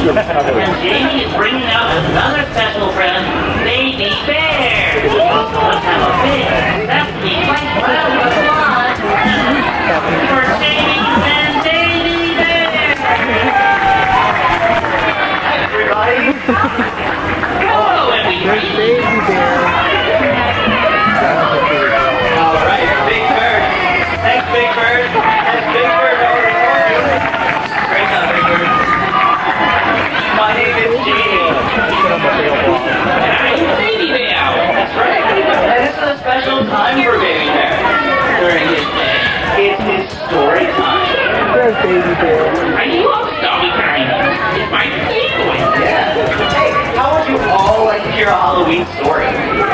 And Jamie is bringing out another special friend, Baby Bear. Let's have a big, hefty, round of applause for Jamie and Baby Bear. Everybody, hello, everybody. Baby Bear. All right, Big Bird. Thanks, Big Bird. That's Big Bird over there. Great job, Big Bird. My name is Jamie. And I'm Baby Bear. That's right. And this is a special time for Baby Bear. During his day, it's his story time. There's Baby Bear. I love story time. It's my favorite. Yeah. Hey, how would you all like to hear a Halloween story?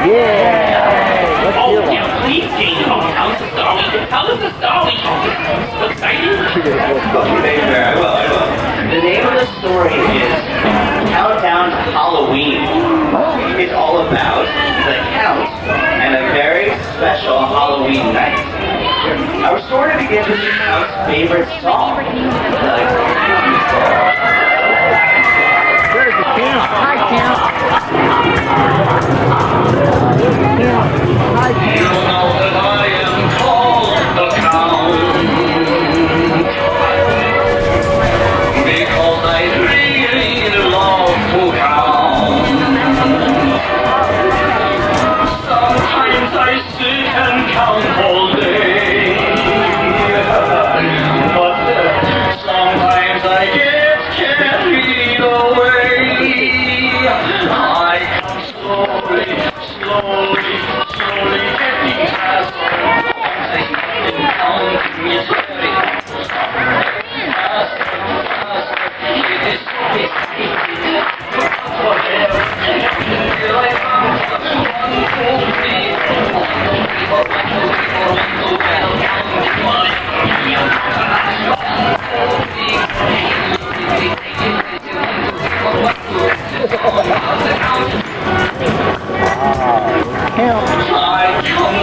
Yeah. Let's Oh, hear one. yeah, please, Jamie. Oh, tell us the story. Tell us the story. So exciting. Okay, I will. The name of the story is Countdown to Halloween. It's all about the Count and a very special Halloween night. Our story begins with the Count's favorite song. There's the Count. Hi, Count. There's the Count. Hi, You Count. know that I am called the Count because I really love to count. Sometimes I sit and count all day, but sometimes I get carried away. I count slowly, getting faster. It's very Count. I come